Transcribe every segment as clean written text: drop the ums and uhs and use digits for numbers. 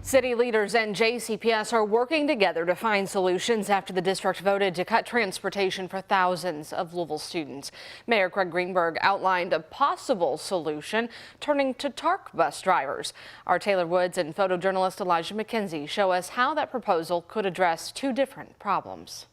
City leaders and JCPS are working together to find solutions after the district voted to cut transportation for thousands of Louisville students. Mayor Craig Greenberg outlined a possible solution, turning to TARC bus drivers. Our Taylor Woods and photojournalist Elijah McKenzie show us how that proposal could address two different problems.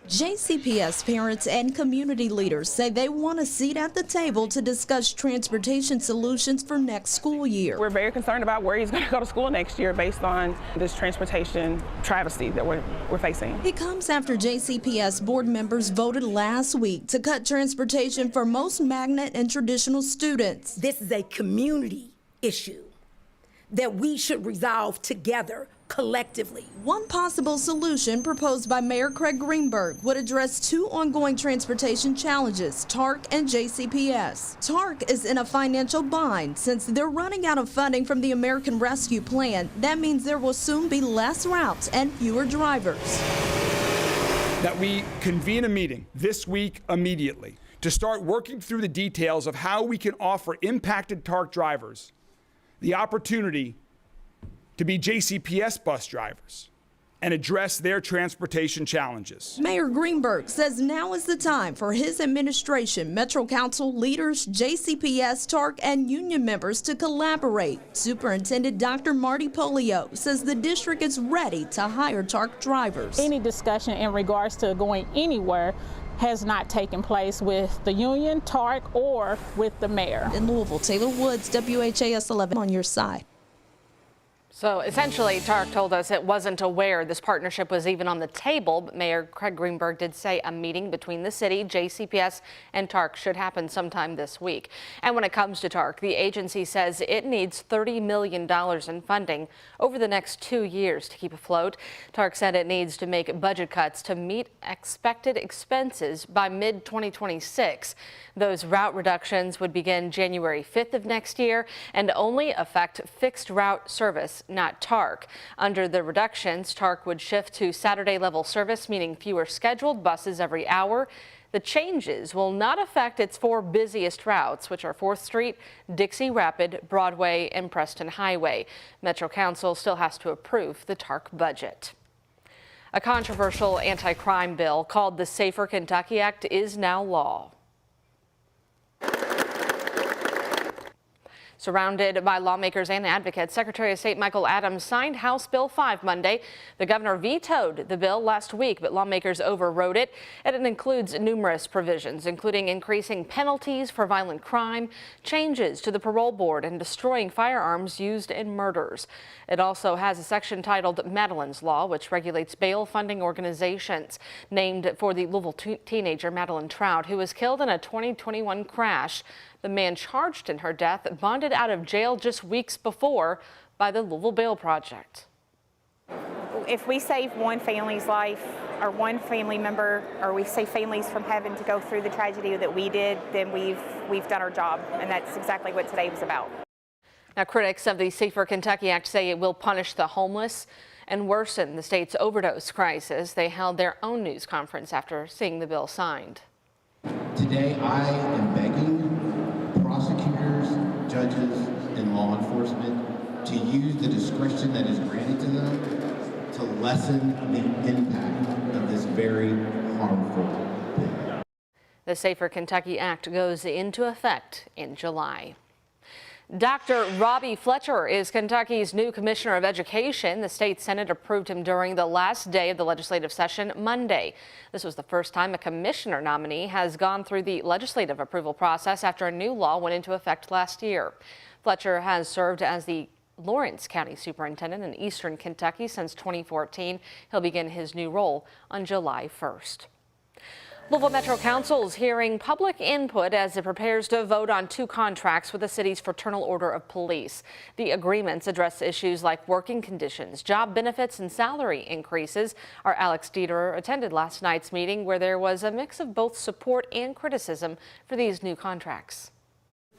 JCPS parents and community leaders say they want a seat at the table to discuss transportation solutions for next school year. We're very concerned about where he's going to go to school next year based on this transportation travesty that we're facing. It comes after JCPS board members voted last week to cut transportation for most magnet and traditional students. This is a community issue that we should resolve together, collectively. One possible solution proposed by Mayor Craig Greenberg would address two ongoing transportation challenges, TARC and JCPS. TARC is in a financial bind since they're running out of funding from the American Rescue Plan. That means there will soon be less routes and fewer drivers. That we convene a meeting this week immediately to start working through the details of how we can offer impacted TARC drivers the opportunity to be JCPS bus drivers and address their transportation challenges. Mayor Greenberg says now is the time for his administration, Metro Council leaders, JCPS, TARC, and union members to collaborate. Superintendent Dr. Marty Polio says the district is ready to hire TARC drivers. Any discussion in regards to going anywhere has not taken place with the union, TARC, or with the mayor. In Louisville, Taylor Woods, WHAS11 on your side. So essentially, TARC told us it wasn't aware this partnership was even on the table, but Mayor Craig Greenberg did say a meeting between the city, JCPS, and TARC should happen sometime this week. And when it comes to TARC, the agency says it needs $30 million in funding over the next 2 years to keep afloat. TARC said it needs to make budget cuts to meet expected expenses by mid-2026. Those route reductions would begin January 5th of next year and only affect fixed route service, not TARC. Under the reductions, TARC would shift to Saturday level service, meaning fewer scheduled buses every hour. The changes will not affect its four busiest routes, which are 4th Street, Dixie Rapid, Broadway, and Preston Highway. Metro Council still has to approve the TARC budget. A controversial anti-crime bill called the Safer Kentucky Act is now law. Surrounded by lawmakers and advocates, Secretary of State Michael Adams signed House Bill 5 Monday. The governor vetoed the bill last week, but lawmakers overrode it, and it includes numerous provisions, including increasing penalties for violent crime, changes to the parole board, and destroying firearms used in murders. It also has a section titled Madeline's Law, which regulates bail funding organizations, named for the Louisville teenager Madeline Trout, who was killed in a 2021 crash. The man charged in her death bonded out of jail just weeks before by the Louisville Bail Project. If we save one family's life or one family member, or we save families from having to go through the tragedy that we did, then we've done our job, and that's exactly what today was about. Now, critics of the Safer Kentucky Act say it will punish the homeless and worsen the state's overdose crisis. They held their own news conference after seeing the bill signed. Today, I am begging prosecutors, judges, and law enforcement to use the discretion that is granted to them to lessen the impact of this very harmful bill. The Safer Kentucky Act goes into effect in July. Dr. Robbie Fletcher is Kentucky's new Commissioner of Education. The state Senate approved him during the last day of the legislative session Monday. This was the first time a commissioner nominee has gone through the legislative approval process after a new law went into effect last year. Fletcher has served as the Lawrence County Superintendent in Eastern Kentucky since 2014. He'll begin his new role on July 1st. Louisville Metro Council is hearing public input as it prepares to vote on two contracts with the city's Fraternal Order of Police. The agreements address issues like working conditions, job benefits, and salary increases. Our Alex Dieter attended last night's meeting where there was a mix of both support and criticism for these new contracts.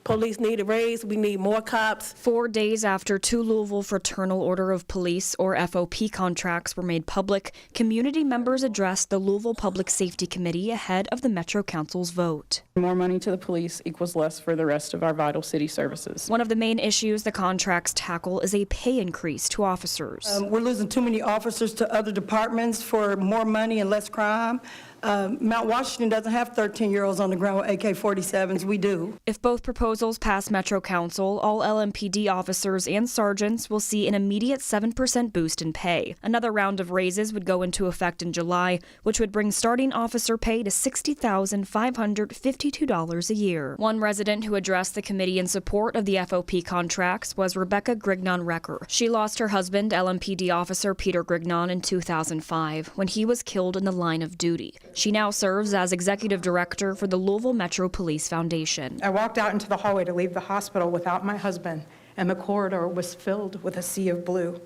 Police need a raise. We need more cops. 4 days after 2 Louisville Fraternal Order of Police, or FOP contracts, were made public, community members addressed the Louisville Public Safety Committee ahead of the Metro Council's vote. More money to the police equals less for the rest of our vital city services. One of the main issues the contracts tackle is a pay increase to officers. We're losing too many officers to other departments for more money and less crime. Mount Washington doesn't have 13-year-olds on the ground with AK-47s. We do. If both proposals pass Metro Council, all LMPD officers and sergeants will see an immediate 7% boost in pay. Another round of raises would go into effect in July, which would bring starting officer pay to $60,552 a year. One resident who addressed the committee in support of the FOP contracts was Rebecca Grignon-Recker. She lost her husband, LMPD officer Peter Grignon, in 2005 when he was killed in the line of duty. She now serves as executive director for the Louisville Metro Police Foundation. I walked out into the hallway to leave the hospital without my husband, and the corridor was filled with a sea of blue.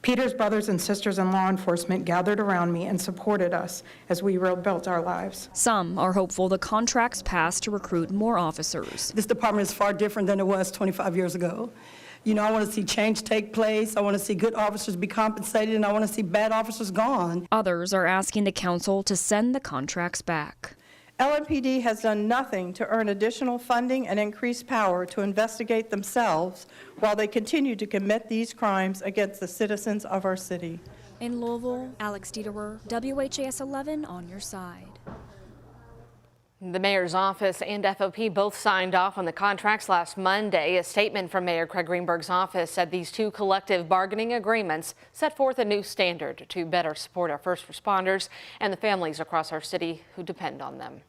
Peter's brothers and sisters in law enforcement gathered around me and supported us as we rebuilt our lives. Some are hopeful the contracts pass to recruit more officers. This department is far different than it was 25 years ago. You know, I want to see change take place. I want to see good officers be compensated, and I want to see bad officers gone. Others are asking the council to send the contracts back. LMPD has done nothing to earn additional funding and increased power to investigate themselves while they continue to commit these crimes against the citizens of our city. In Louisville, Alex Dieterer, WHAS11 on your side. The mayor's office and FOP both signed off on the contracts last Monday. A statement from Mayor Craig Greenberg's office said these two collective bargaining agreements set forth a new standard to better support our first responders and the families across our city who depend on them.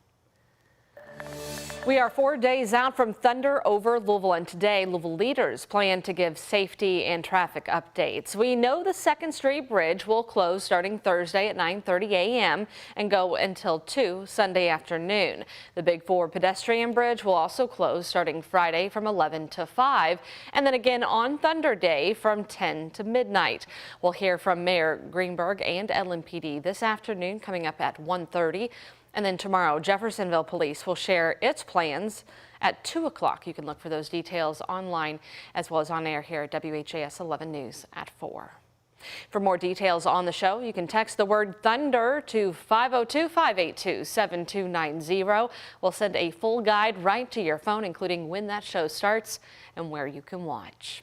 We are 4 days out from thunder over Louisville, and today Louisville leaders plan to give safety and traffic updates. We know the 2nd Street Bridge will close starting Thursday at 9:30 a.m. and go until 2 Sunday afternoon. The Big 4 pedestrian bridge will also close starting Friday from 11 to 5 and then again on Thunder Day from 10 to midnight. We'll hear from Mayor Greenberg and LMPD this afternoon coming up at 1:30. And then tomorrow, Jeffersonville Police will share its plans at 2 o'clock. You can look for those details online as well as on air here at WHAS 11 News at 4. For more details on the show, you can text the word thunder to 502-582-7290. We'll send a full guide right to your phone, including when that show starts and where you can watch.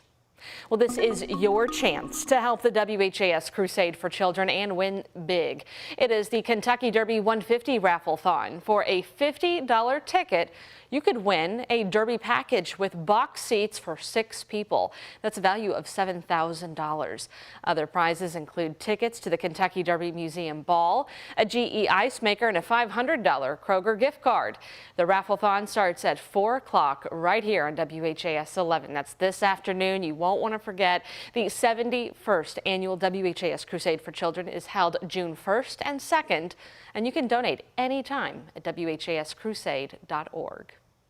Well, this is your chance to help the WHAS Crusade for Children and win big. It is the Kentucky Derby 150 Raffle-thon. For a $50 ticket, you could win a Derby package with box seats for 6 people. That's a value of $7,000. Other prizes include tickets to the Kentucky Derby Museum Ball, a GE ice maker, and a $500 Kroger gift card. The Raffle-thon starts at 4 o'clock right here on WHAS 11. That's this afternoon. You won't want to forget the 71st annual WHAS Crusade for Children is held June 1st and 2nd, and you can donate anytime at WHAScrusade.org.